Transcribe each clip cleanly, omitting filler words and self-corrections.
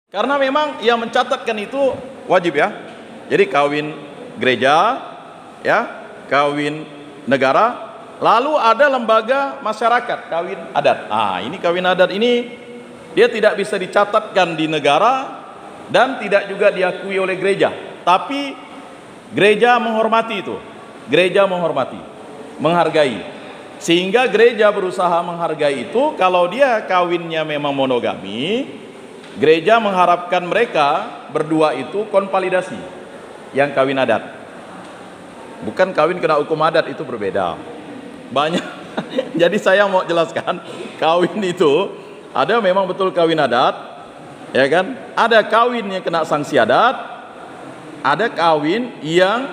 Karena memang yang mencatatkan itu wajib ya. Jadi kawin gereja, ya, kawin negara, lalu ada lembaga masyarakat, kawin adat. Ini kawin adat ini dia tidak bisa dicatatkan di negara dan tidak juga diakui oleh gereja. Tapi gereja menghormati itu. Gereja menghormati, menghargai. Sehingga gereja berusaha menghargai itu. Kalau dia kawinnya memang monogami, gereja mengharapkan mereka berdua itu konvalidasi yang kawin adat. Bukan kawin kena hukum adat, itu berbeda. Banyak. Jadi saya mau jelaskan, kawin itu ada memang betul kawin adat, ya kan? Ada kawin yang kena sanksi adat, ada kawin yang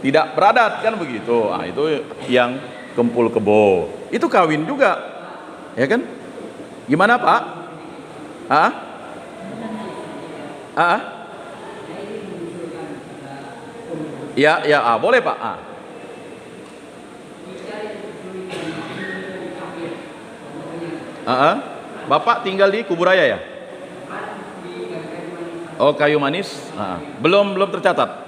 tidak beradat, kan begitu. Itu yang kempul kebo. Itu kawin juga. Ya kan? Gimana, Pak? Ya, boleh Pak. Bapak tinggal di Kuburaya ya? Oh, Kayu Manis. Belum tercatat.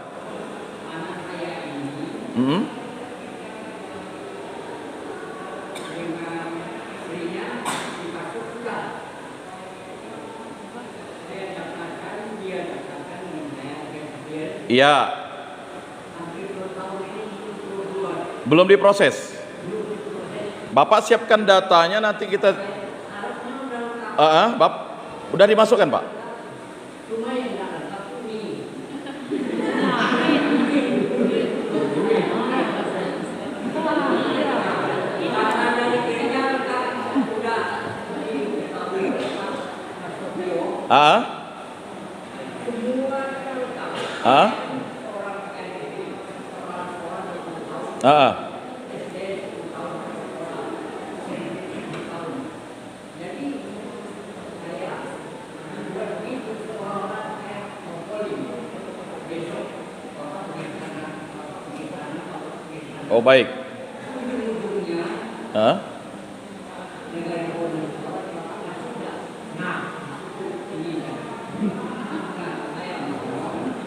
Iya. Belum diproses. Bapak siapkan datanya, nanti kita udah dimasukkan, Pak? Oh, baik.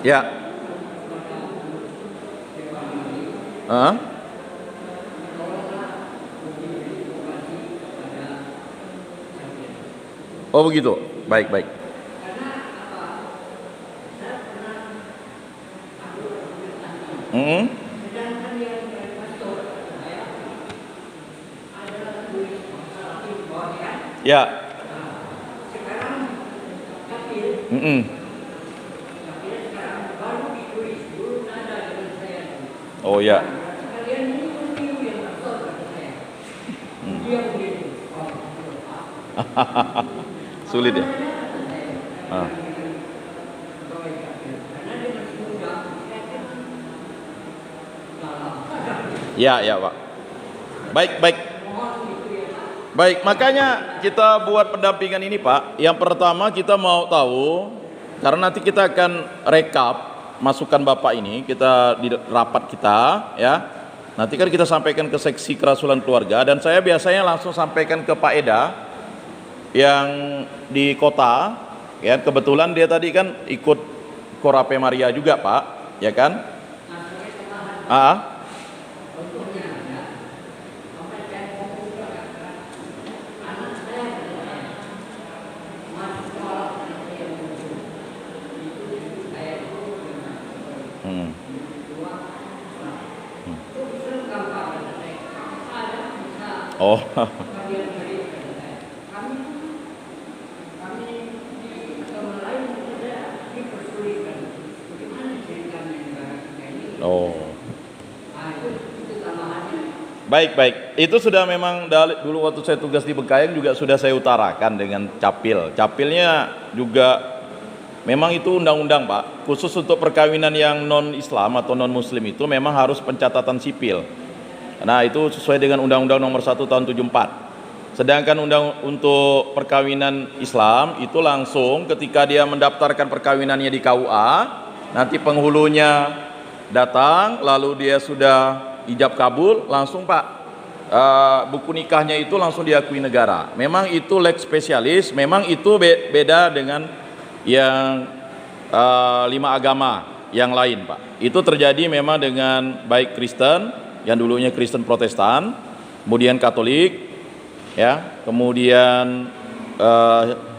Ya. Oh, begitu. Baik. Ya. Oh ya. Sulit ya. Ya Pak. Baik, makanya kita buat pendampingan ini Pak. Yang pertama kita mau tahu, karena nanti kita akan rekap masukan Bapak ini, kita di rapat kita ya. Nanti kan kita sampaikan ke seksi kerasulan keluarga, dan saya biasanya langsung sampaikan ke Pak Eda yang di kota ya. Kebetulan dia tadi kan ikut Korape Maria juga Pak, ya kan? Oh. Oh. Baik. Itu sudah memang dulu waktu saya tugas di Bengkayang juga sudah saya utarakan dengan Capil. Capilnya juga memang itu undang-undang Pak. Khusus untuk perkawinan yang non-Islam atau non-Muslim itu memang harus pencatatan sipil. Nah, itu sesuai dengan Undang-Undang Nomor 1 Tahun 74. Sedangkan untuk perkawinan Islam itu langsung ketika dia mendaftarkan perkawinannya di KUA, nanti penghulunya datang, lalu dia sudah ijab kabul, langsung Pak, buku nikahnya itu langsung diakui negara. Memang itu lex spesialis, memang itu beda dengan yang 5 agama yang lain, Pak. Itu terjadi memang dengan baik Kristen yang dulunya Kristen Protestan, kemudian Katolik, ya, kemudian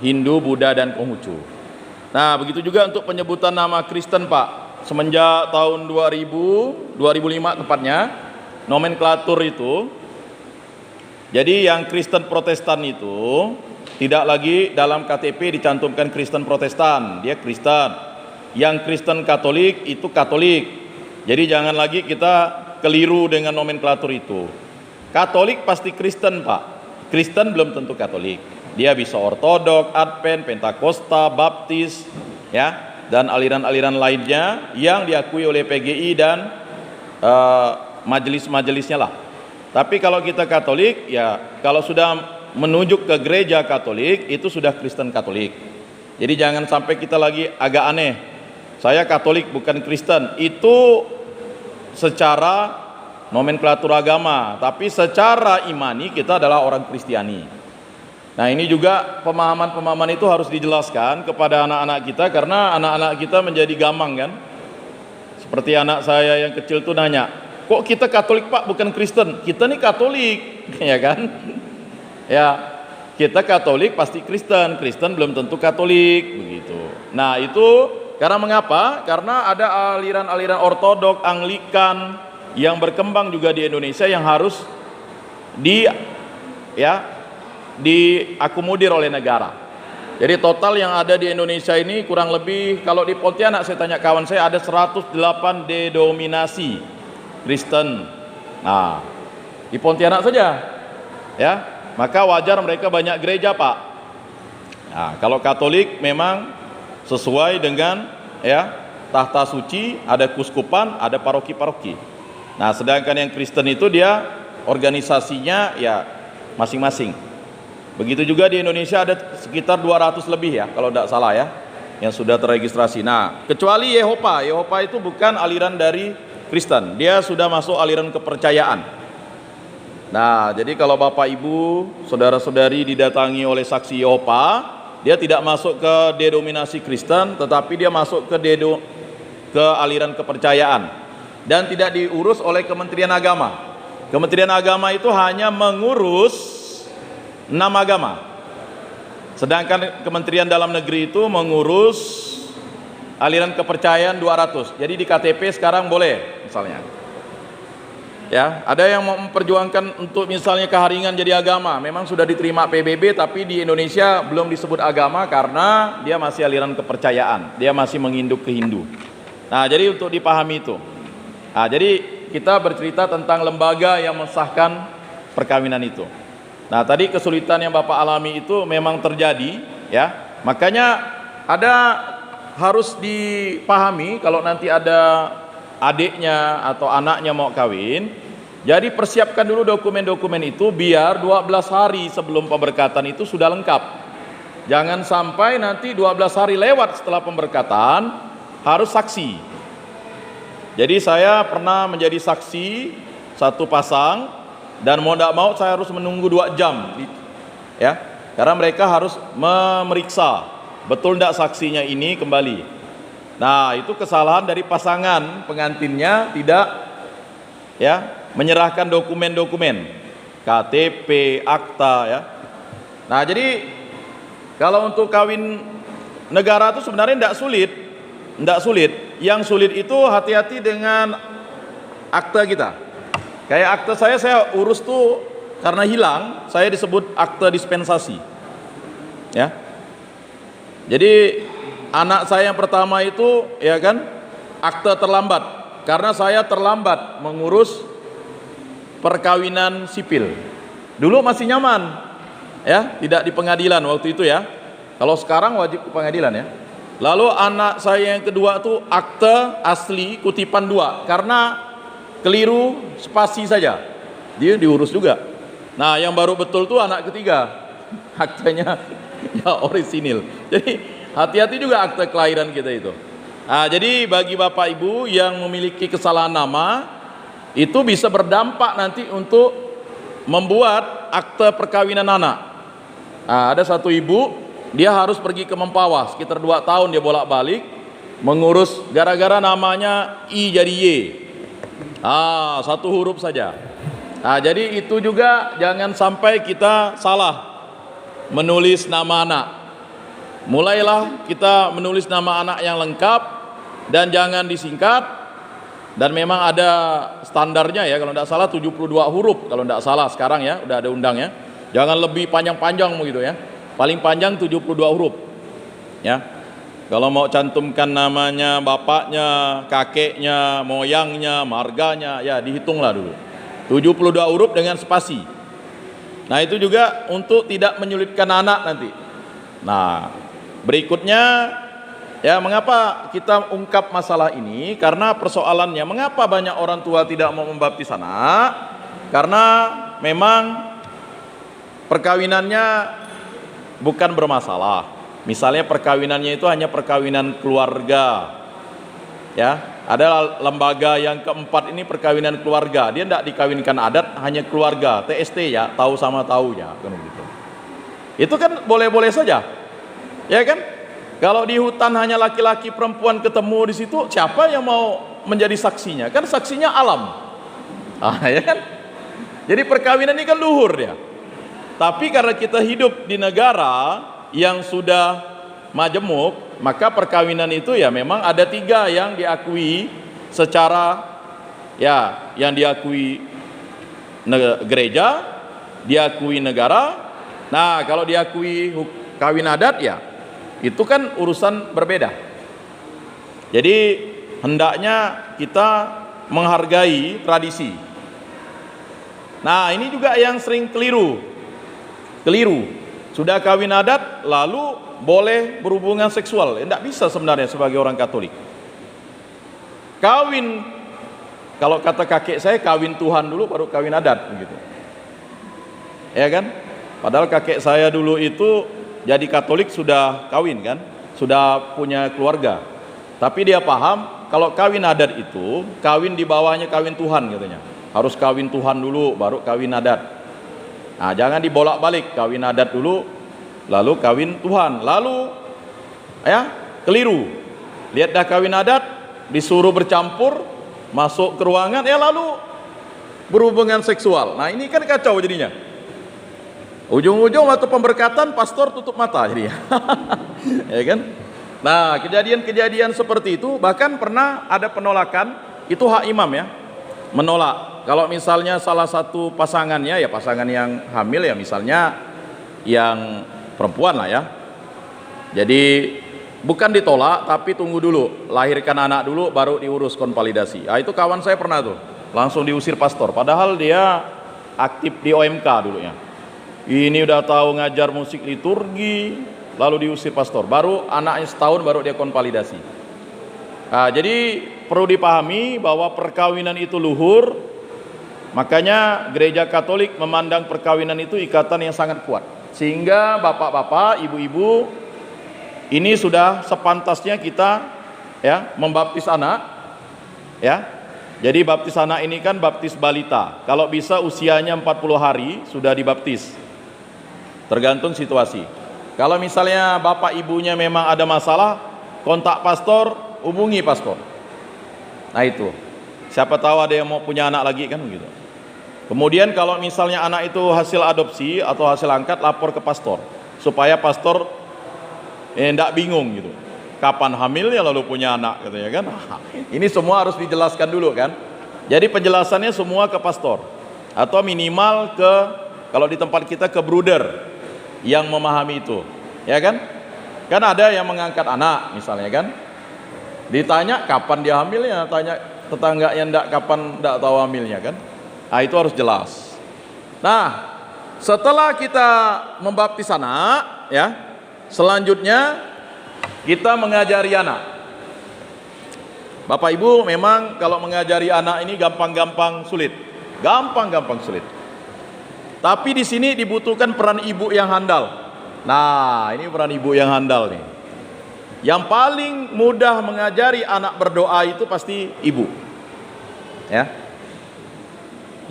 Hindu, Buddha, dan Konghucu. Nah, begitu juga untuk penyebutan nama Kristen, Pak. Semenjak tahun 2005 tepatnya, nomenklatur itu, jadi yang Kristen Protestan itu tidak lagi dalam KTP dicantumkan Kristen Protestan, dia Kristen. Yang Kristen Katolik itu Katolik. Jadi jangan lagi kita keliru dengan nomenklatur itu. Katolik pasti Kristen, Pak. Kristen belum tentu Katolik. Dia bisa Ortodok, Advent, Pentakosta, Baptis, ya, dan aliran-aliran lainnya yang diakui oleh PGI dan majelis-majelisnya lah. Tapi kalau kita Katolik, ya kalau sudah menunjuk ke gereja Katolik itu sudah Kristen Katolik. Jadi jangan sampai kita lagi agak aneh. Saya Katolik bukan Kristen. Itu secara nomenklatur agama, tapi secara imani kita adalah orang Kristiani. Nah, ini juga pemahaman-pemahaman itu harus dijelaskan kepada anak-anak kita, karena anak-anak kita menjadi gamang kan. Seperti anak saya yang kecil tuh nanya, "Kok kita Katolik, Pak, bukan Kristen?" Kita nih Katolik, ya kan? Ya, kita Katolik pasti Kristen, Kristen belum tentu Katolik, begitu. Nah, itu karena mengapa? Karena ada aliran-aliran Ortodok, Anglikan yang berkembang juga di Indonesia yang harus diakomodir oleh negara. Jadi total yang ada di Indonesia ini kurang lebih, kalau di Pontianak saya tanya kawan saya, ada 108 denominasi Kristen. Nah, di Pontianak saja, ya. Maka wajar mereka banyak gereja, Pak. Nah, kalau Katolik memang sesuai dengan, ya, tahta suci, ada kuskupan, ada paroki-paroki. Nah, sedangkan yang Kristen itu dia organisasinya ya masing-masing. Begitu juga di Indonesia ada sekitar 200 lebih ya, kalau tidak salah ya, yang sudah terregistrasi. Nah, kecuali Yehova. Yehova itu bukan aliran dari Kristen, dia sudah masuk aliran kepercayaan. Nah, jadi kalau Bapak Ibu, saudara-saudari didatangi oleh saksi Yehova, dia tidak masuk ke denominasi Kristen, tetapi dia masuk ke aliran kepercayaan dan tidak diurus oleh Kementerian Agama. Kementerian Agama itu hanya mengurus 6 agama. Sedangkan Kementerian Dalam Negeri itu mengurus aliran kepercayaan 200. Jadi di KTP sekarang boleh misalnya. Ya, ada yang mau memperjuangkan untuk misalnya keharingan jadi agama. Memang sudah diterima PBB, tapi di Indonesia belum disebut agama karena dia masih aliran kepercayaan. Dia masih menginduk ke Hindu. Nah, jadi untuk dipahami itu. Nah, jadi kita bercerita tentang lembaga yang mensahkan perkawinan itu. Nah, tadi kesulitan yang Bapak alami itu memang terjadi, ya. Makanya harus dipahami kalau nanti ada adiknya atau anaknya mau kawin, jadi persiapkan dulu dokumen-dokumen itu biar 12 hari sebelum pemberkatan itu sudah lengkap. Jangan sampai nanti 12 hari lewat setelah pemberkatan harus saksi. Jadi saya pernah menjadi saksi satu pasang dan mau tidak mau saya harus menunggu 2 jam, ya, karena mereka harus memeriksa betul tidak saksinya ini kembali. Nah, itu kesalahan dari pasangan pengantinnya tidak, ya, menyerahkan dokumen-dokumen KTP, akta, ya. Nah, jadi kalau untuk kawin negara itu sebenarnya tidak sulit. Yang sulit itu hati-hati dengan akta kita. Kayak akta saya urus tuh karena hilang, saya disebut akta dispensasi, ya. Jadi anak saya yang pertama itu, ya kan, akte terlambat karena saya terlambat mengurus perkawinan sipil. Dulu masih nyaman, ya, tidak di pengadilan waktu itu ya. Kalau sekarang wajib ke pengadilan ya. Lalu anak saya yang kedua tuh akte asli kutipan 2 karena keliru spasi saja, dia diurus juga. Nah, yang baru betul tuh anak ketiga, aktenya ya orisinil. Jadi hati-hati juga akte kelahiran kita itu. Nah, jadi bagi Bapak Ibu yang memiliki kesalahan nama, itu bisa berdampak nanti untuk membuat akte perkawinan anak. Nah, ada satu ibu dia harus pergi ke Mempawah sekitar 2 tahun, dia bolak-balik mengurus gara-gara namanya I jadi Y. Satu huruf saja. Jadi itu juga jangan sampai kita salah menulis nama anak. Mulailah kita menulis nama anak yang lengkap dan jangan disingkat, dan memang ada standarnya ya, kalau tidak salah 72 huruf kalau tidak salah sekarang ya, udah ada undangnya. Jangan lebih panjang-panjang begitu ya. Paling panjang 72 huruf. Ya. Kalau mau cantumkan namanya, bapaknya, kakeknya, moyangnya, marganya, ya dihitunglah dulu. 72 huruf dengan spasi. Nah, itu juga untuk tidak menyulitkan anak nanti. Nah, berikutnya ya, mengapa kita ungkap masalah ini? Karena persoalannya, mengapa banyak orang tua tidak mau membaptis anak? Karena memang perkawinannya bukan bermasalah. Misalnya perkawinannya itu hanya perkawinan keluarga. Ya, ada lembaga yang keempat ini perkawinan keluarga. Dia tidak dikawinkan adat, hanya keluarga, TST ya, tahu sama tahunya kan begitu. Itu kan boleh-boleh saja. Ya kan? Kalau di hutan hanya laki-laki perempuan ketemu di situ, siapa yang mau menjadi saksinya? Kan saksinya alam. Ya kan? Jadi perkawinan ini kan luhur ya. Tapi karena kita hidup di negara yang sudah majemuk, maka perkawinan itu ya memang ada 3 yang diakui secara ya, yang diakui gereja, diakui negara. Nah, kalau diakui kawin adat ya itu kan urusan berbeda. Jadi hendaknya kita menghargai tradisi. Nah, ini juga yang sering keliru. Sudah kawin adat lalu boleh berhubungan seksual. Tidak bisa sebenarnya sebagai orang Katolik. Kawin, kalau kata kakek saya, kawin Tuhan dulu baru kawin adat begitu. Ya kan? Padahal kakek saya dulu itu jadi Katolik sudah kawin kan, sudah punya keluarga. Tapi dia paham kalau kawin adat itu kawin di bawahnya kawin Tuhan katanya. Harus kawin Tuhan dulu baru kawin adat. Nah, jangan dibolak-balik, kawin adat dulu lalu kawin Tuhan. Lalu ya, keliru. Lihat dah kawin adat disuruh bercampur, masuk ke ruangan ya lalu berhubungan seksual. Nah, ini kan kacau jadinya. Ujung-ujung waktu pemberkatan pastor tutup mata jadinya. Ya kan? Nah, kejadian-kejadian seperti itu bahkan pernah ada penolakan, itu hak imam ya. Menolak. Kalau misalnya salah satu pasangannya ya, pasangan yang hamil ya, misalnya yang perempuan lah ya. Jadi bukan ditolak, tapi tunggu dulu, lahirkan anak dulu baru diurus konvalidasi. Itu kawan saya pernah tuh, langsung diusir pastor. Padahal dia aktif di OMK dulunya. Ini udah tahu ngajar musik liturgi, lalu diusir pastor. Baru anaknya setahun baru dia konvalidasi. Jadi perlu dipahami bahwa perkawinan itu luhur. Makanya gereja Katolik memandang perkawinan itu ikatan yang sangat kuat. Sehingga bapak-bapak, ibu-ibu, ini sudah sepantasnya kita ya membaptis anak ya. Jadi baptis anak ini kan baptis balita. Kalau bisa usianya 40 hari sudah dibaptis. Tergantung situasi. Kalau misalnya bapak ibunya memang ada masalah, kontak pastor, hubungi pastor. Nah itu. Siapa tahu ada yang mau punya anak lagi kan begitu. Kemudian kalau misalnya anak itu hasil adopsi atau hasil angkat, lapor ke pastor supaya pastor tidak bingung gitu. Kapan hamilnya lalu punya anak katanya kan. Ini semua harus dijelaskan dulu kan. Jadi penjelasannya semua ke pastor atau minimal ke, kalau di tempat kita, ke brother yang memahami itu. Ya kan? Kan ada yang mengangkat anak misalnya kan. Ditanya kapan dia hamilnya, tanya tetangga yang kapan tidak tahu hamilnya kan. Nah, itu harus jelas. Nah, setelah kita membaptis anak, ya, selanjutnya kita mengajari anak. Bapak Ibu, memang kalau mengajari anak ini gampang-gampang sulit, gampang-gampang sulit. Tapi di sini dibutuhkan peran ibu yang handal. Nah, ini peran ibu yang handal nih. Yang paling mudah mengajari anak berdoa itu pasti ibu. Ya.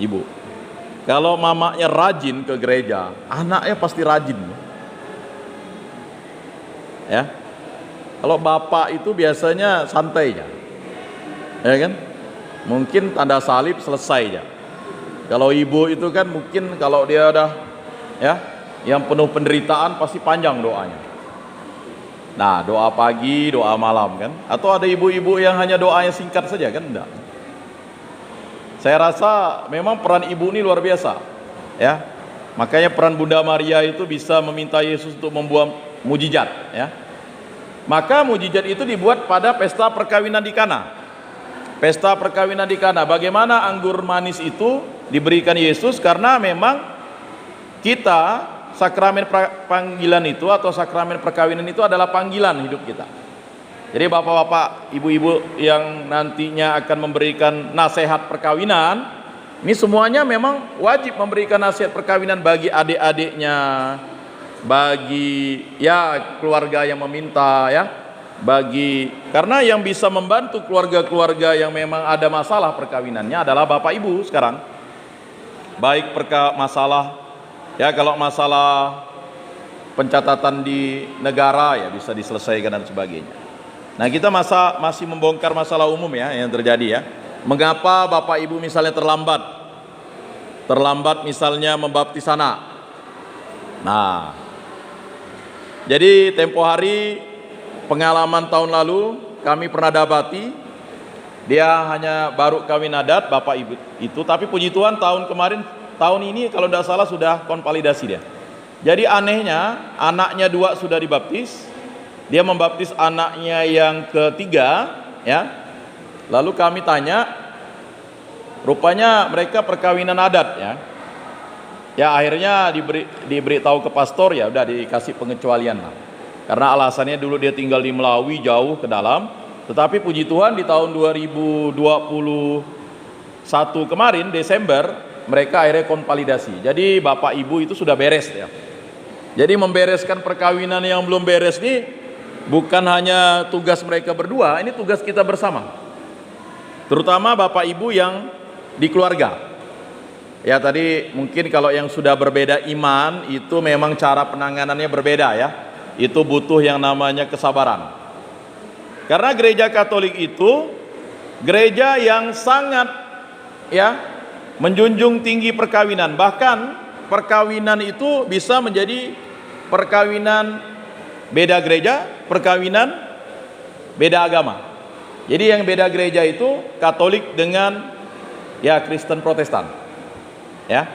Ibu. Kalau mamanya rajin ke gereja, anaknya pasti rajin. Ya. Kalau bapak itu biasanya santai ya. Ya kan? Mungkin tanda salib selesai ya. Kalau ibu itu kan mungkin kalau dia udah ya, yang penuh penderitaan pasti panjang doanya. Nah, doa pagi, doa malam kan? Atau ada ibu-ibu yang hanya doanya singkat saja kan? Enggak. Saya rasa memang peran ibu ini luar biasa. Ya. Makanya peran Bunda Maria itu bisa meminta Yesus untuk membuat mujizat ya. Maka mujizat itu dibuat pada pesta perkawinan di Kana. Pesta perkawinan di Kana. Bagaimana anggur manis itu diberikan Yesus? Karena memang kita sakramen panggilan itu atau sakramen perkawinan itu adalah panggilan hidup kita. Jadi bapak-bapak, ibu-ibu yang nantinya akan memberikan nasihat perkawinan, ini semuanya memang wajib memberikan nasihat perkawinan bagi adik-adiknya, bagi ya keluarga yang meminta ya, karena yang bisa membantu keluarga-keluarga yang memang ada masalah perkawinannya adalah bapak ibu sekarang. Baik masalah ya, kalau masalah pencatatan di negara ya bisa diselesaikan dan sebagainya. Nah, kita masih membongkar masalah umum ya yang terjadi ya. Mengapa bapak ibu misalnya terlambat misalnya membaptis anak. Nah, jadi tempo hari pengalaman tahun lalu kami pernah dapati, dia hanya baru kawin adat bapak ibu itu, tapi puji Tuhan tahun ini kalau tidak salah sudah konvalidasi dia. Jadi anehnya anaknya 2 sudah dibaptis, dia membaptis anaknya yang ketiga ya. Lalu kami tanya, rupanya mereka perkawinan adat ya. Ya akhirnya diberi tahu ke pastor, ya udah dikasih pengecualian lah. Karena alasannya dulu dia tinggal di Melawi jauh ke dalam, tetapi puji Tuhan di tahun 2021 kemarin Desember mereka akhirnya konvalidasi. Jadi bapak ibu itu sudah beres ya. Jadi membereskan perkawinan yang belum beres ini bukan hanya tugas mereka berdua, ini tugas kita bersama. Terutama bapak ibu yang di keluarga. Ya tadi mungkin kalau yang sudah berbeda iman itu memang cara penanganannya berbeda ya. Itu butuh yang namanya kesabaran. Karena gereja Katolik itu gereja yang sangat ya menjunjung tinggi perkawinan. Bahkan perkawinan itu bisa menjadi perkawinan beda gereja, perkawinan beda agama. Jadi yang beda gereja itu Katolik dengan ya Kristen Protestan. Ya.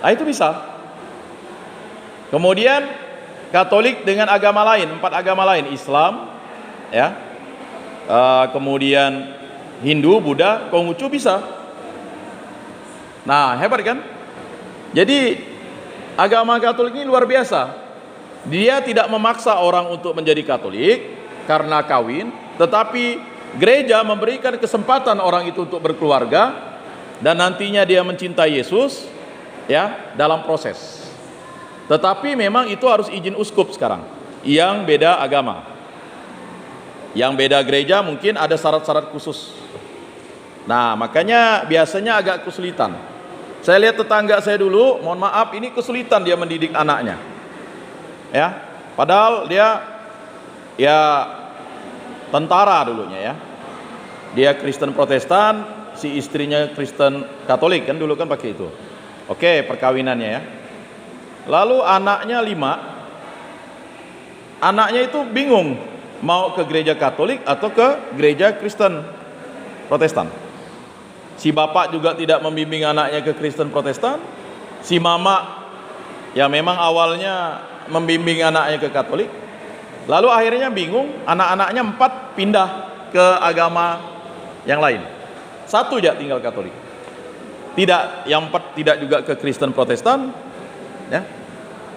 Nah, itu bisa. Kemudian Katolik dengan agama lain, 4 agama lain, Islam, ya, kemudian Hindu, Buddha, Konghucu bisa. Nah, hebat kan? Jadi agama Katolik ini luar biasa. Dia tidak memaksa orang untuk menjadi Katolik karena kawin, tetapi gereja memberikan kesempatan orang itu untuk berkeluarga dan nantinya dia mencintai Yesus, ya, dalam proses. Tetapi memang itu harus izin uskup sekarang yang beda agama. Yang beda gereja mungkin ada syarat-syarat khusus. Nah, makanya biasanya agak kesulitan. Saya lihat tetangga saya dulu, mohon maaf, ini kesulitan dia mendidik anaknya. Ya, padahal dia ya tentara dulunya ya. Dia Kristen Protestan, si istrinya Kristen Katolik kan dulu kan pakai itu. Oke, perkawinannya ya. Lalu anaknya 5. Anaknya itu bingung mau ke gereja Katolik atau ke gereja Kristen Protestan. Si bapak juga tidak membimbing anaknya ke Kristen Protestan. Si mama ya memang awalnya membimbing anaknya ke Katolik. Lalu akhirnya bingung, anak-anaknya 4 pindah ke agama yang lain. 1 aja tinggal Katolik. Tidak, yang 4 tidak juga ke Kristen Protestan, ya,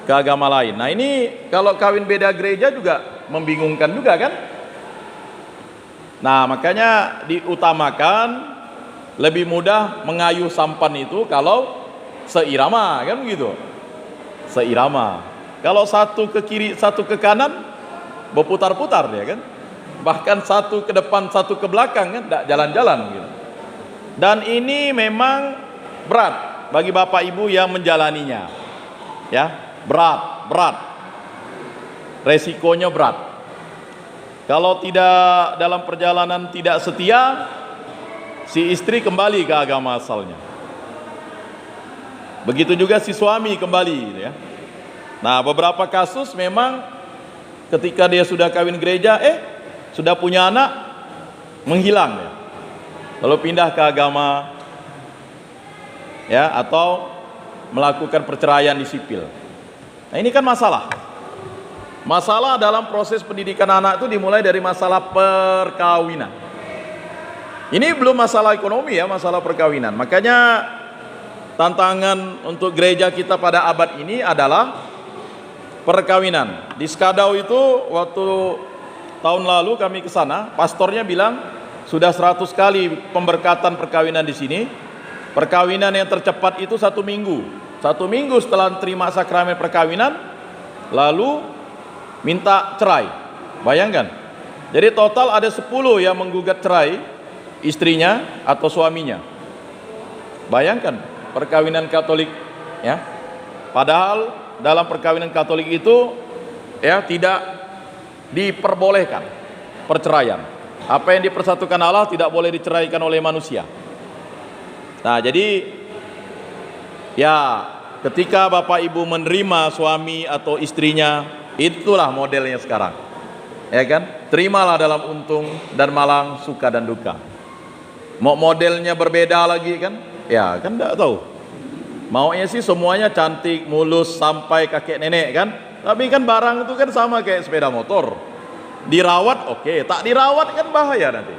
ke agama lain. Nah ini kalau kawin beda gereja juga membingungkan juga kan. Nah makanya diutamakan lebih mudah mengayuh sampan itu kalau seirama kan begitu. Seirama. Kalau satu ke kiri, satu ke kanan, berputar-putar dia kan. Bahkan satu ke depan, satu ke belakang kan, tidak jalan-jalan gitu. Dan ini memang berat bagi bapak ibu yang menjalaninya. Ya, berat. resikonya berat. Kalau tidak dalam perjalanan tidak setia, si istri kembali ke agama asalnya. Begitu juga si suami kembali, ya. Nah, beberapa kasus memang ketika dia sudah kawin gereja, sudah punya anak, menghilang, ya. Lalu pindah ke agama, ya, atau melakukan perceraian di sipil. Nah, ini kan masalah. Masalah dalam proses pendidikan anak itu dimulai dari masalah perkawinan. Ini belum masalah ekonomi, ya, masalah perkawinan. Makanya tantangan untuk gereja kita pada abad ini adalah perkawinan. Di Skadau itu waktu tahun lalu kami ke sana, pastornya bilang sudah 100 kali pemberkatan perkawinan di sini. Perkawinan yang tercepat itu 1 minggu. 1 minggu setelah terima sakramen perkawinan, lalu minta cerai. Bayangkan. Jadi total ada 10 yang menggugat cerai istrinya atau suaminya. Bayangkan perkawinan Katolik, ya. Padahal dalam perkawinan Katolik itu, ya, tidak diperbolehkan perceraian. Apa yang dipersatukan Allah tidak boleh diceraikan oleh manusia. Nah, jadi ya, ketika Bapak Ibu menerima suami atau istrinya, itulah modelnya sekarang. Ya kan? Terimalah dalam untung dan malang, suka dan duka. Mau modelnya berbeda lagi kan? Ya, kan enggak tahu. Maunya sih semuanya cantik, mulus sampai kakek nenek kan? Tapi kan barang itu kan sama kayak sepeda motor. Dirawat oke, tak dirawat kan bahaya nanti.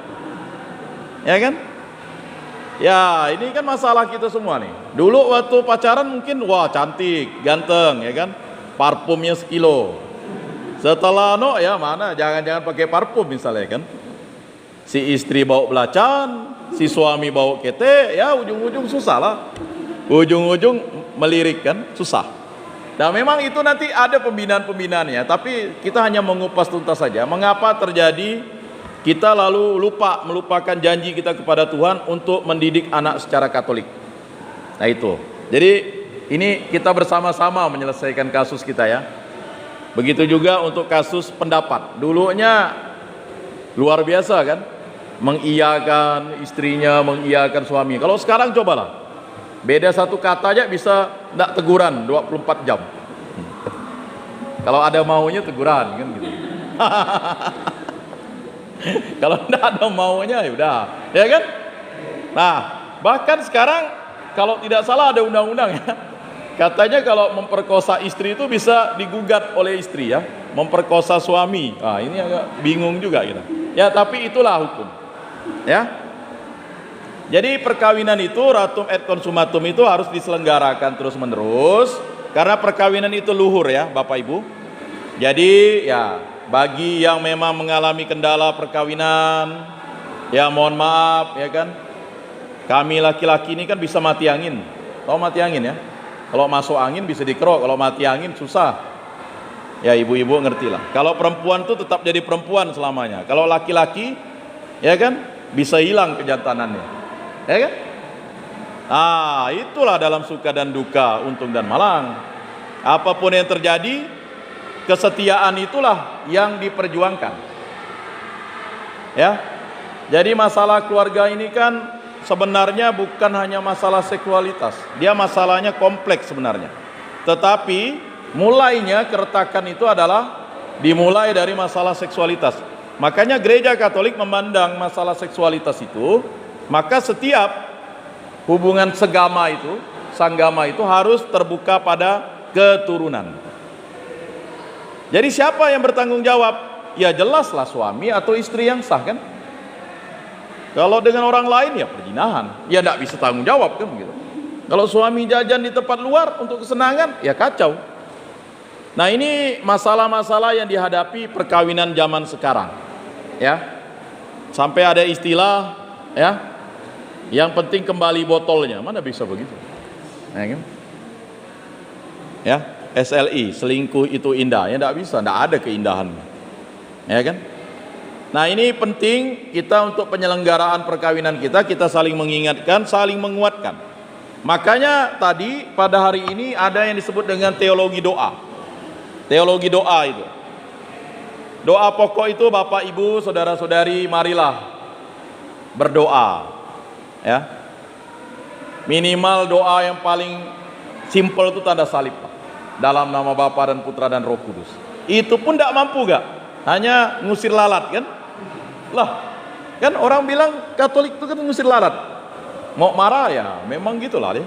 Ya kan? Ya, ini kan masalah kita semua nih. Dulu waktu pacaran mungkin wah cantik, ganteng, ya kan? Parfumnya sekilo. Setelah ya mana jangan-jangan pakai parfum misalnya kan? Si istri bawa belacan, si suami bawa kete, ya ujung-ujung susah lah. Ujung-ujung melirik kan, susah. Nah, memang itu nanti ada pembinaan-pembinaannya, tapi kita hanya mengupas tuntas saja. Mengapa terjadi kita lalu melupakan janji kita kepada Tuhan untuk mendidik anak secara Katolik. Nah itu. Jadi ini kita bersama-sama menyelesaikan kasus kita, ya. Begitu juga untuk kasus pendapat. Dulunya luar biasa kan, mengiyakan istrinya, mengiyakan suami. Kalau sekarang cobalah, beda satu kata aja bisa tidak teguran 24 jam. Kalau ada maunya teguran kan gitu. Kalau tidak ada maunya ya udah, ya kan? Nah, bahkan sekarang kalau tidak salah ada undang-undang, ya. Katanya kalau memperkosa istri itu bisa digugat oleh istri, ya. Memperkosa suami. Ah, ini agak bingung juga kita. Ya, tapi itulah hukum. Ya. Jadi perkawinan itu ratum et consumatum itu harus diselenggarakan terus-menerus karena perkawinan itu luhur, ya, Bapak Ibu. Jadi ya, bagi yang memang mengalami kendala perkawinan, ya mohon maaf, ya kan. Kami laki-laki ini kan bisa mati angin. Tahu mati angin, ya? Kalau masuk angin bisa dikerok, kalau mati angin susah. Ya, ibu-ibu ngerti lah. Kalau perempuan tuh tetap jadi perempuan selamanya. Kalau laki-laki, ya kan, bisa hilang kejantanannya. Ya kan? Nah, itulah dalam suka dan duka, untung dan malang. Apapun yang terjadi, kesetiaan itulah yang diperjuangkan. Ya. Jadi masalah keluarga ini kan sebenarnya bukan hanya masalah seksualitas. Dia masalahnya kompleks sebenarnya. Tetapi mulainya keretakan itu adalah dimulai dari masalah seksualitas. Makanya gereja Katolik memandang masalah seksualitas itu, maka setiap hubungan segama itu, sanggama itu harus terbuka pada keturunan. Jadi siapa yang bertanggung jawab? Ya jelaslah suami atau istri yang sah kan. Kalau dengan orang lain ya perzinahan, ya tidak bisa tanggung jawab kan begitu. Kalau suami jajan di tempat luar untuk kesenangan, ya kacau. Nah, ini masalah-masalah yang dihadapi perkawinan zaman sekarang, ya. Sampai ada istilah, ya, yang penting kembali botolnya. Mana bisa begitu? Ya, kan? Ya, SLI, selingkuh itu indah. Ya tidak bisa, tidak ada keindahan. Ya kan? Nah, ini penting kita untuk penyelenggaraan perkawinan kita saling mengingatkan, saling menguatkan. Makanya tadi pada hari ini ada yang disebut dengan teologi doa. Teologi doa itu. Doa pokok itu Bapak Ibu, saudara-saudari, marilah berdoa. Ya. Minimal doa yang paling simple itu tanda salib. Dalam nama Bapa dan Putra dan Roh Kudus. Itu pun tidak mampu gak? Hanya ngusir lalat kan? Lah, kan orang bilang Katolik itu kan ngusir lalat. Mau marah ya, memang gitulah deh.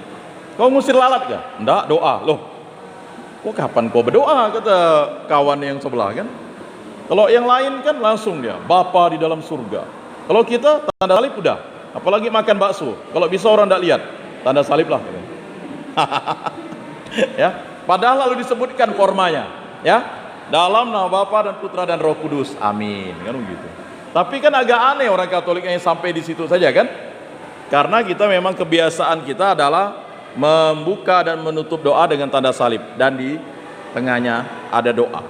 Kau ngusir lalat gak? Enggak, doa. Loh, kok kapan kau berdoa, kata kawan yang sebelah kan? Kalau yang lain kan langsung dia, Bapa di dalam surga. Kalau kita tanda salib udah. Apalagi makan bakso. Kalau bisa orang tidak lihat, tanda salib lah. Ya, padahal lalu disebutkan formanya, ya, dalam nama Bapa dan Putra dan Roh Kudus, amin, kan begitu. Tapi kan agak aneh orang Katolik yang sampai di situ saja kan, karena kita memang kebiasaan kita adalah membuka dan menutup doa dengan tanda salib, dan di tengahnya ada doa.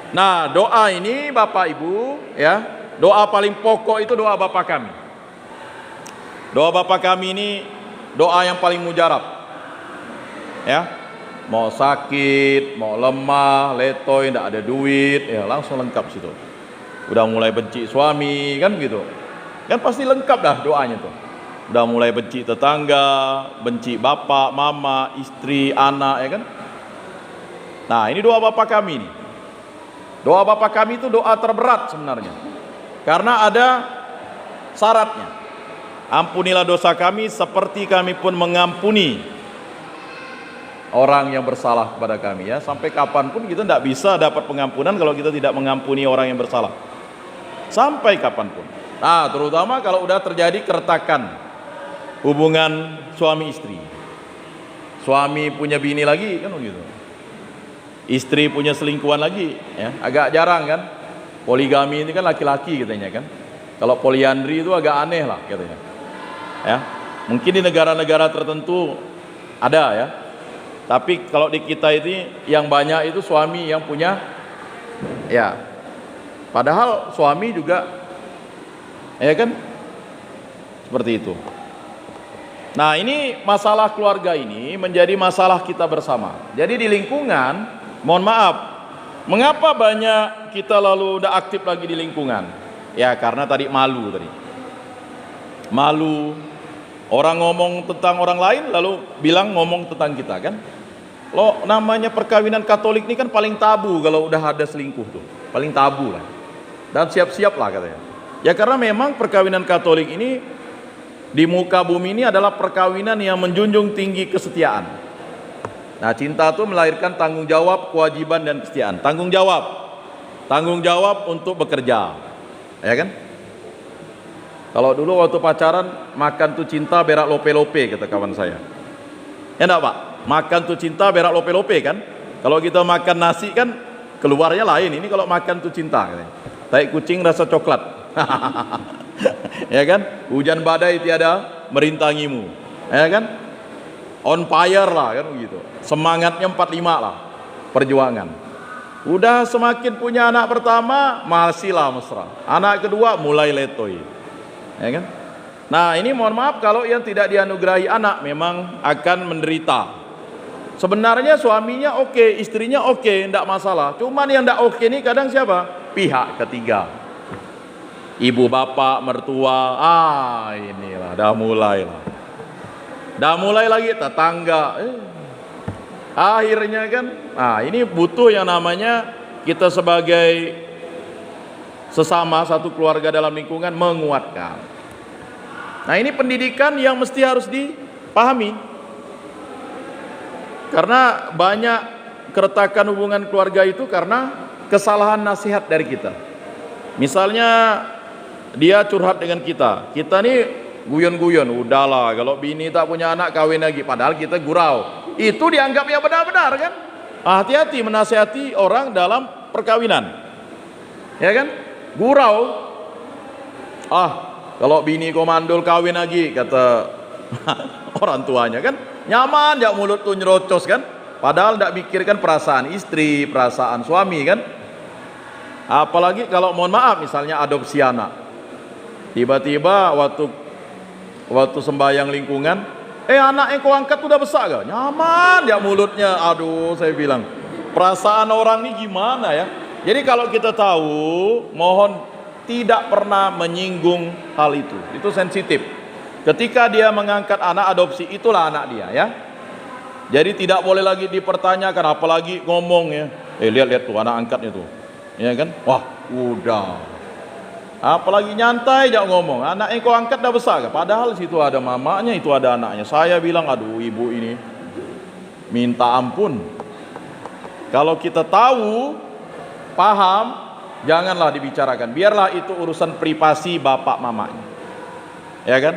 Nah, doa ini Bapak Ibu, ya, doa paling pokok itu doa Bapa kami. Doa Bapa kami ini doa yang paling mujarab. Ya, mau sakit, mau lemah, letoy, tidak ada duit, ya langsung lengkap situ. Udah mulai benci suami, kan gitu. Kan pasti lengkap dah doanya tuh. Udah mulai benci tetangga, benci bapak, mama, istri, anak, ya kan. Nah, ini doa Bapa kami nih. Doa Bapa kami itu doa terberat sebenarnya. Karena ada syaratnya. Ampunilah dosa kami seperti kami pun mengampuni orang yang bersalah kepada kami, ya. Sampai kapanpun kita tidak bisa dapat pengampunan kalau kita tidak mengampuni orang yang bersalah. Sampai kapanpun. Nah, terutama kalau udah terjadi keretakan hubungan suami istri. Suami punya bini lagi, kan begitu. Istri punya selingkuhan lagi, ya. Agak jarang kan. Poligami ini kan laki-laki katanya kan. Kalau poliandri itu agak aneh lah katanya. Ya. Mungkin di negara-negara tertentu ada, ya. Tapi kalau di kita ini yang banyak itu suami yang punya, ya. Padahal suami juga, ya kan, seperti itu. Nah, ini masalah keluarga ini menjadi masalah kita bersama. Jadi di lingkungan, mohon maaf, mengapa banyak kita lalu udah aktif lagi di lingkungan? Ya karena tadi malu tadi. Malu, orang ngomong tentang orang lain lalu bilang ngomong tentang kita kan. Lo namanya perkawinan Katolik ini kan paling tabu kalau udah ada selingkuh tuh. Paling tabu lah. Dan siap-siap lah katanya. Ya karena memang perkawinan Katolik ini di muka bumi ini adalah perkawinan yang menjunjung tinggi kesetiaan. Nah, cinta itu melahirkan tanggung jawab, kewajiban dan kesetiaan. Tanggung jawab untuk bekerja, ya kan? Kalau dulu waktu pacaran makan tuh cinta berak lope-lope kata kawan saya. Ya enggak Pak? Makan tuh cinta berak lope-lope kan? Kalau kita makan nasi kan keluarnya lain. Ini kalau makan tuh cinta katanya. Tai kucing rasa coklat. Ya kan? Hujan badai tiada merintangimu. Ya kan? On fire lah kan begitu. Semangatnya 45 lah perjuangan. Udah semakin punya anak pertama masih lah mesra. Anak kedua mulai letoy. Ya kan? Nah, ini mohon maaf kalau yang tidak dianugerahi anak memang akan menderita. Sebenarnya suaminya oke, istrinya oke, enggak masalah. Cuman yang enggak oke ini kadang siapa? Pihak ketiga. Ibu bapak, mertua. Inilah dah mulai lah. Dah mulai lagi tetangga. Akhirnya kan, nah ini butuh yang namanya kita sebagai sesama satu keluarga dalam lingkungan menguatkan. Nah ini pendidikan yang mesti harus dipahami. Karena banyak keretakan hubungan keluarga itu karena kesalahan nasihat dari kita. Misalnya dia curhat dengan kita nih guyon-guyon, udahlah kalau bini tak punya anak kawin lagi, padahal kita gurau. Itu dianggap yang benar-benar kan? Hati-hati menasihati orang dalam perkawinan. Ya kan? Gurau. Kalau bini komandul kawin lagi kata orang tuanya kan, nyaman ya mulut tuh nyerocos kan? Padahal tidak pikirkan perasaan istri, perasaan suami kan? Apalagi kalau mohon maaf misalnya adopsi anak. Tiba-tiba waktu sembahyang lingkungan, anak yang kau angkat udah besar gak? Nyaman ya mulutnya. Aduh, saya bilang perasaan orang ini gimana ya? Jadi kalau kita tahu, mohon tidak pernah menyinggung hal itu. Itu sensitif. Ketika dia mengangkat anak adopsi, itulah anak dia, ya. Jadi tidak boleh lagi dipertanyakan, apalagi ngomong, ya. Lihat tuh anak angkatnya tuh. Ya kan? Wah, udah. Apalagi nyantai aja ngomong. Anak yang kau angkat dah besar, padahal situ ada mamanya, itu ada anaknya. Saya bilang, aduh ibu ini minta ampun. Kalau kita tahu, paham, janganlah dibicarakan. Biarlah itu urusan privasi bapak mamanya. Ya kan?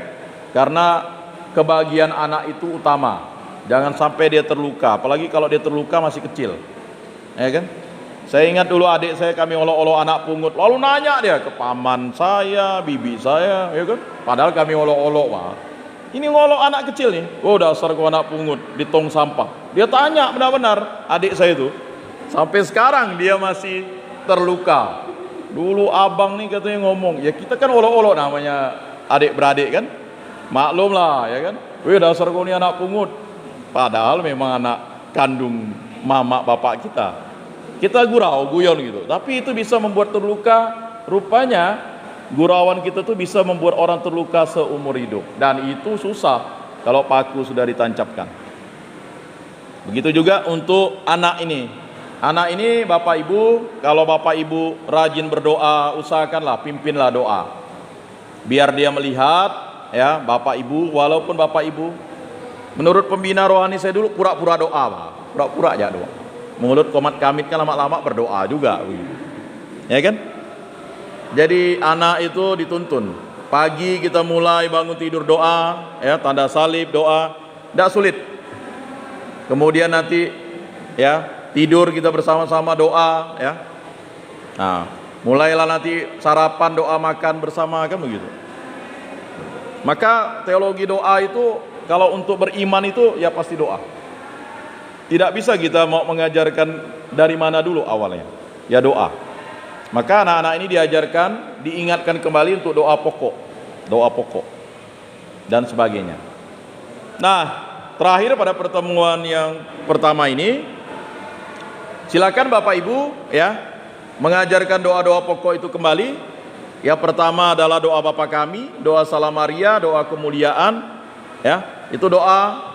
Karena kebahagiaan anak itu utama. Jangan sampai dia terluka, apalagi kalau dia terluka masih kecil. Ya kan? Saya ingat dulu adik saya, kami olok-olok anak pungut, lalu nanya dia ke paman saya, bibi saya, ya kan? Padahal kami olok-olok, Pak. Ini ngolok anak kecil nih. Oh, dasar kau anak pungut di tong sampah. Dia tanya benar-benar adik saya itu. Sampai sekarang dia masih terluka. Dulu abang nih katanya ngomong, ya kita kan olok-olok namanya adik-beradik kan. Maklum lah, ya kan. Wih, dasar kau ini anak pungut. Padahal memang anak kandung mama bapak kita. Kita gurau, guyon gitu. Tapi itu bisa membuat terluka. Rupanya gurauan kita tuh bisa membuat orang terluka seumur hidup. Dan itu susah kalau paku sudah ditancapkan. Begitu juga untuk anak ini. Anak ini bapak ibu, kalau bapak ibu rajin berdoa, usahakanlah pimpinlah doa. Biar dia melihat, ya, bapak ibu, walaupun bapak ibu, menurut pembina rohani saya dulu pura-pura doa, Pak. Pura-pura aja doa. Mulut komat kamit kan lama-lama berdoa juga, ya kan? Jadi anak itu dituntun. Pagi kita mulai bangun tidur doa, ya, tanda salib doa, tidak sulit. Kemudian nanti, ya, tidur kita bersama-sama doa, ya. Nah, mulailah nanti sarapan doa, makan bersama, kan begitu. Maka teologi doa itu kalau untuk beriman itu ya pasti doa. Tidak bisa kita mau mengajarkan dari mana dulu awalnya. Ya doa. Maka anak-anak ini diajarkan, diingatkan kembali untuk doa pokok. Doa pokok. Dan sebagainya. Nah, terakhir pada pertemuan yang pertama ini, silakan Bapak Ibu, ya, mengajarkan doa-doa pokok itu kembali. Yang pertama adalah doa Bapa Kami, doa Salam Maria, doa kemuliaan, ya. Itu doa,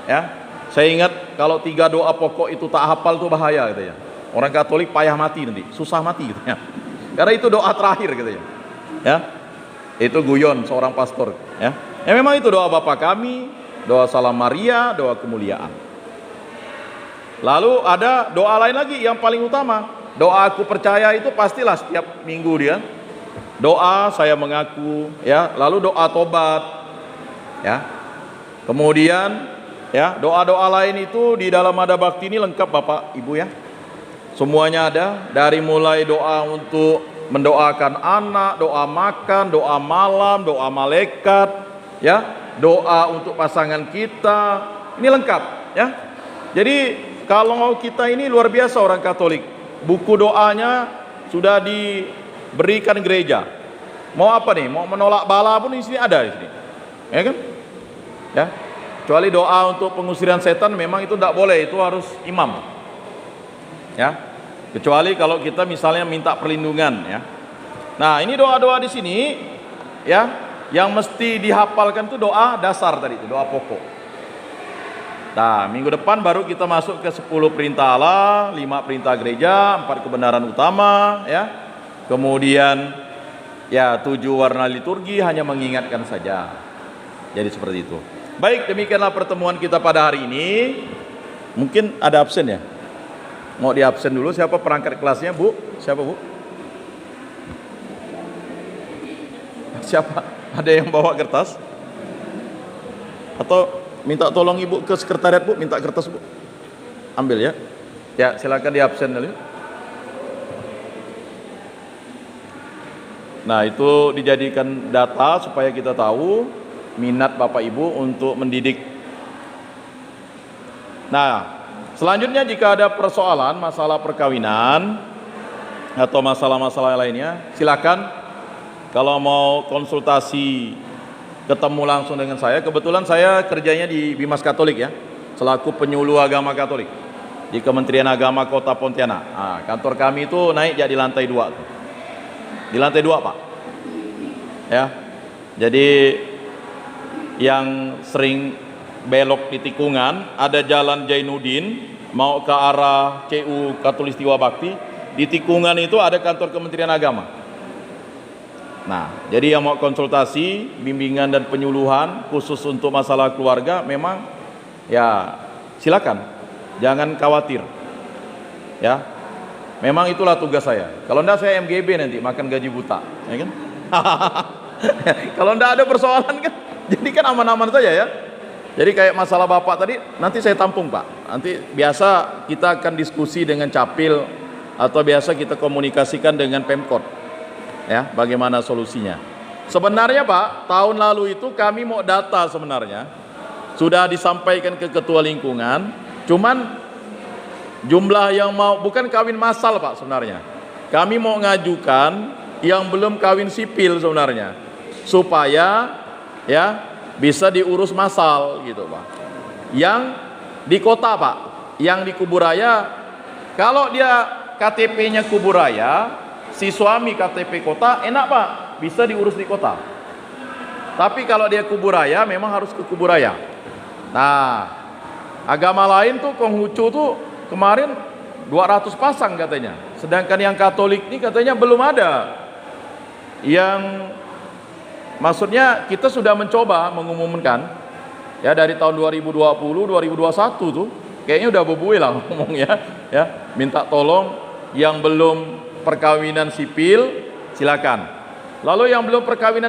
ya. Saya ingat kalau 3 doa pokok itu tak hafal tuh bahaya gitu ya. Orang Katolik payah mati nanti, susah mati gitu ya. Karena itu doa terakhir gitu ya. Ya. Itu guyon seorang pastor, ya. Ya memang itu doa Bapa Kami, doa Salam Maria, doa kemuliaan. Lalu ada doa lain lagi yang paling utama. Doa Aku Percaya itu pastilah setiap minggu dia. Doa Saya Mengaku, ya. Lalu doa tobat, ya. Kemudian, ya, doa-doa lain itu di dalam Ada Bakti ini lengkap Bapak Ibu, ya. Semuanya ada, dari mulai doa untuk mendoakan anak, doa makan, doa malam, doa malaikat, ya, doa untuk pasangan kita. Ini lengkap, ya. Jadi kalau kita ini luar biasa orang Katolik. Buku doanya sudah diberikan gereja. Mau apa nih? Mau menolak bala pun di sini ada di sini. Ya kan? Ya. Kecuali doa untuk pengusiran setan memang itu tidak boleh, itu harus imam. Ya. Kecuali kalau kita misalnya minta perlindungan, ya. Nah, ini doa-doa di sini, ya, yang mesti dihafalkan itu doa dasar tadi itu, doa pokok. Nah, minggu depan baru kita masuk ke 10 perintah Allah, 5 perintah gereja, 4 kebenaran utama, ya. Kemudian ya 7 warna liturgi, hanya mengingatkan saja. Jadi seperti itu. Baik, demikianlah pertemuan kita pada hari ini. Mungkin ada absen ya? Mau di absen dulu, siapa perangkat kelasnya, Bu? Siapa, Bu? Siapa? Ada yang bawa kertas? Atau minta tolong Ibu ke sekretariat, Bu, minta kertas, Bu. Ambil ya. Ya, silakan di absen dulu. Nah, itu dijadikan data supaya kita tahu minat Bapak Ibu untuk mendidik. Nah, selanjutnya jika ada persoalan masalah perkawinan atau masalah-masalah lainnya, silakan kalau mau konsultasi ketemu langsung dengan saya. Kebetulan saya kerjanya di Bimas Katolik, ya, selaku penyuluh agama Katolik. di Kementerian Agama Kota Pontianak. Nah, kantor kami itu naik jadi lantai 2 tuh. Di lantai 2 Pak. Ya. Jadi yang sering belok di tikungan ada Jalan Jainuddin mau ke arah CU Katulistiwa Bakti, di tikungan itu ada kantor Kementerian Agama. Nah, jadi yang mau konsultasi, bimbingan dan penyuluhan khusus untuk masalah keluarga memang ya silakan. Jangan khawatir. Ya. Memang itulah tugas saya. Kalau enggak saya MGB nanti makan gaji buta, ya kan? Kalau enggak ada persoalan kan. Jadi kan aman-aman saja ya. Jadi kayak masalah Bapak tadi nanti saya tampung Pak. Nanti biasa kita akan diskusi dengan Capil atau biasa kita komunikasikan dengan Pemkot. Ya, bagaimana solusinya. Sebenarnya Pak, tahun lalu itu kami mau data sebenarnya. Sudah disampaikan ke ketua lingkungan. Cuman jumlah yang mau bukan kawin massal Pak sebenarnya. Kami mau ngajukan yang belum kawin sipil sebenarnya. Supaya ya bisa diurus massal gitu Pak. Yang di kota Pak, yang di Kuburaya kalau dia KTP-nya Kuburaya, si suami KTP kota enak Pak, bisa diurus di kota. Tapi kalau dia Kuburaya memang harus ke Kuburaya. Nah, agama lain tuh Konghucu tuh kemarin 200 pasang katanya. Sedangkan yang Katolik ini katanya belum ada. Yang maksudnya kita sudah mencoba mengumumkan ya dari tahun 2020, 2021 tuh kayaknya udah bebuih lah ngomongnya ya. Minta tolong yang belum perkawinan sipil silakan. Lalu yang belum perkawinan